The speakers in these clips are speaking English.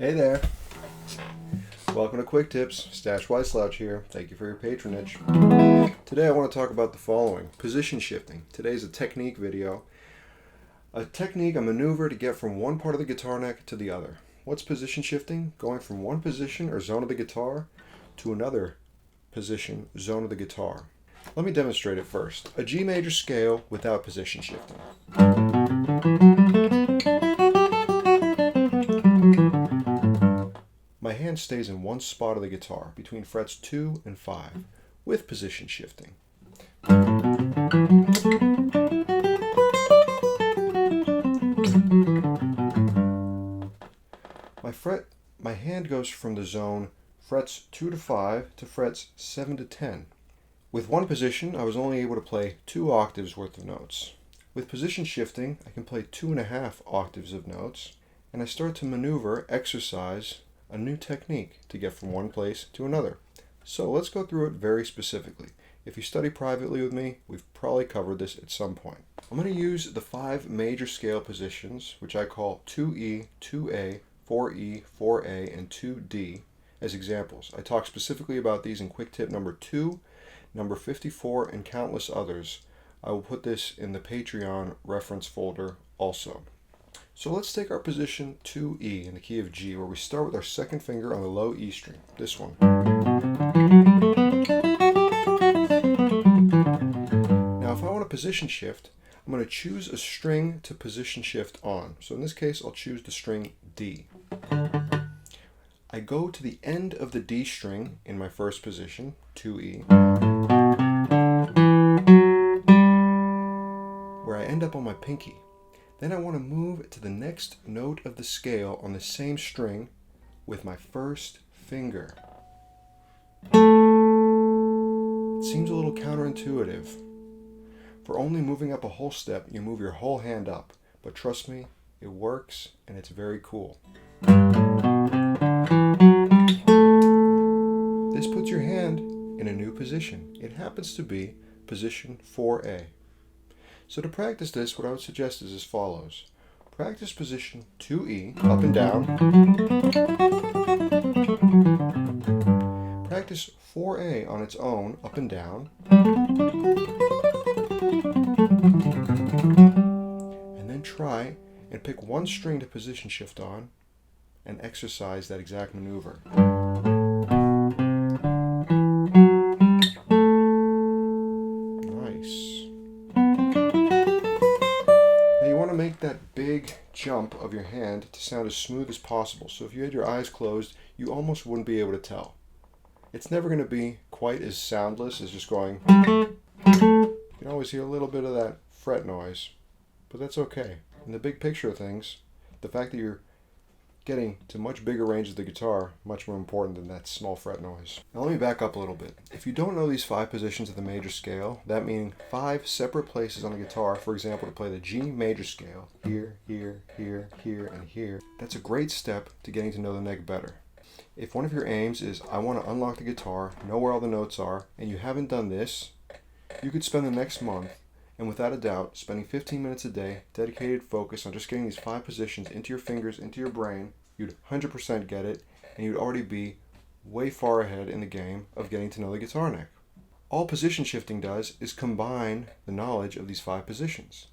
Hey there. Welcome to Quick Tips. Stash Wyslouch here. Thank you for your patronage. Today I want to talk about the following. Position shifting. Today's a technique video. A technique, a maneuver to get from one part of the guitar neck to the other. What's position shifting? Going from one position or zone of the guitar to another position, zone of the guitar. Let me demonstrate it first. A G major scale without position shifting. My hand stays in one spot of the guitar, between frets 2 and 5, with position shifting. My hand goes from the zone frets 2 to 5 to frets 7 to 10. With one position, I was only able to play 2 octaves worth of notes. With position shifting, I can play 2.5 octaves of notes, and I start to maneuver, exercise, a new technique to get from one place to another. So let's go through it very specifically. If you study privately with me, we've probably covered this at some point. I'm going to use the 5 major scale positions, which I call 2E, 2A, 4E, 4A, and 2D, as examples. I talk specifically about these in quick tip number 2, number 54, and countless others. I will put this in the Patreon reference folder also. So let's take our position 2E in the key of G, where we start with our second finger on the low E string, this one. Now if I want to position shift, I'm going to choose a string to position shift on. So in this case, I'll choose the string D. I go to the end of the D string in my first position, 2E, where I end up on my pinky. Then I want to move to the next note of the scale on the same string with my first finger. It seems a little counterintuitive. For only moving up a whole step, you move your whole hand up. But trust me, it works and it's very cool. This puts your hand in a new position. It happens to be position 4A. So to practice this, what I would suggest is as follows. Practice position 2E, up and down. Practice 4A on its own, up and down. And then try and pick one string to position shift on and exercise that exact maneuver. Make that big jump of your hand to sound as smooth as possible. So if you had your eyes closed, you almost wouldn't be able to tell. It's never going to be quite as soundless as just going. You can always hear a little bit of that fret noise, but that's okay. In the big picture of things, the fact that you're getting to much bigger range of the guitar, much more important than that small fret noise. Now let me back up a little bit. If you don't know these 5 positions of the major scale, that means 5 separate places on the guitar, for example, to play the G major scale, here, here, here, here, and here, that's a great step to getting to know the neck better. If one of your aims is, I want to unlock the guitar, know where all the notes are, and you haven't done this, you could spend the next month, and without a doubt, spending 15 minutes a day, dedicated focus on just getting these 5 positions into your fingers, into your brain, you'd 100% get it, and you'd already be way far ahead in the game of getting to know the guitar neck. All position shifting does is combine the knowledge of these 5 positions.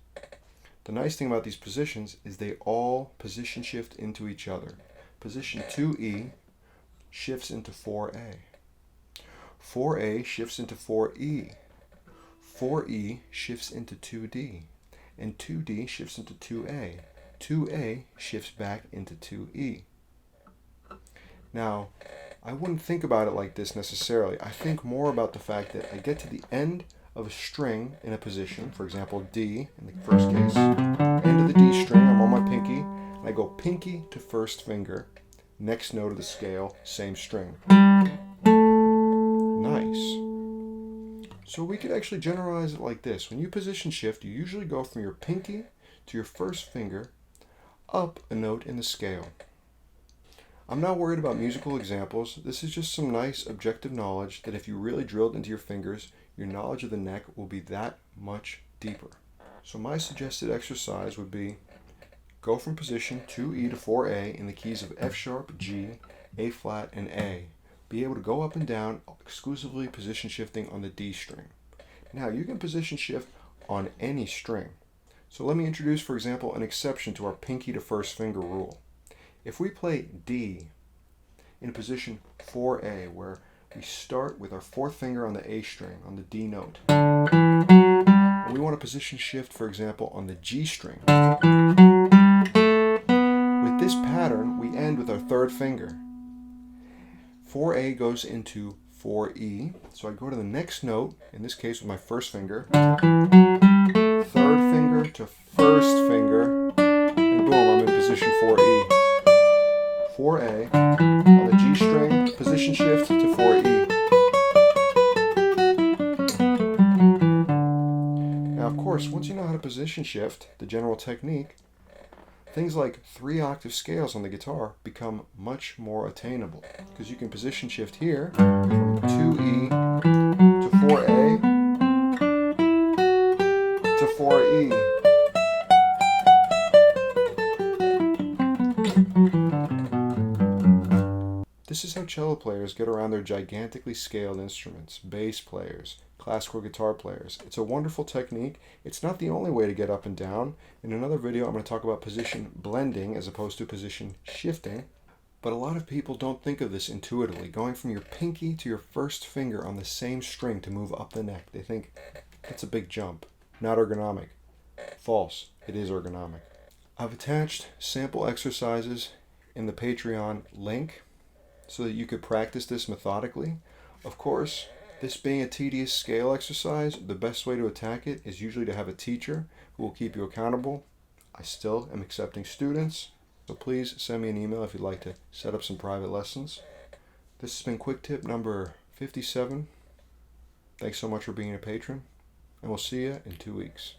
The nice thing about these positions is they all position shift into each other. Position 2E shifts into 4A. 4A shifts into 4E. 4E shifts into 2D, and 2D shifts into 2A. 2A shifts back into 2E. Now, I wouldn't think about it like this necessarily. I think more about the fact that I get to the end of a string in a position, for example, D in the first case, end of the D string, I'm on my pinky, and I go pinky to first finger, next note of the scale, same string. Nice. So we could actually generalize it like this. When you position shift, you usually go from your pinky to your first finger, up a note in the scale. I'm not worried about musical examples. This is just some nice objective knowledge that if you really drilled into your fingers, your knowledge of the neck will be that much deeper. So my suggested exercise would be go from position 2E to 4A in the keys of F sharp, G, A flat, and A. Be able to go up and down, exclusively position shifting on the D string. Now you can position shift on any string. So let me introduce, for example, an exception to our pinky to first finger rule. If we play D in position 4A, where we start with our fourth finger on the A string, on the D note, and we want to position shift, for example, on the G string. With this pattern, we end with our third finger. 4A goes into 4E, so I go to the next note, in this case with my first finger, third finger to first finger, and boom, I'm in position 4E. 4A on the G string, position shift to 4E. Now, of course, once you know how to position shift, the general technique, things like 3-octave scales on the guitar become much more attainable, because you can position shift here from 2E to 4A to 4E. This is how cello players get around their gigantically scaled instruments, bass players, classical guitar players. It's a wonderful technique. It's not the only way to get up and down. In another video, I'm going to talk about position blending as opposed to position shifting. But a lot of people don't think of this intuitively, going from your pinky to your first finger on the same string to move up the neck. They think that's a big jump. Not ergonomic. False. It is ergonomic. I've attached sample exercises in the Patreon link so that you could practice this methodically. Of course, this being a tedious scale exercise, the best way to attack it is usually to have a teacher who will keep you accountable. I still am accepting students, so please send me an email if you'd like to set up some private lessons. This has been Quick Tip number 57. Thanks so much for being a patron, and we'll see you in 2 weeks.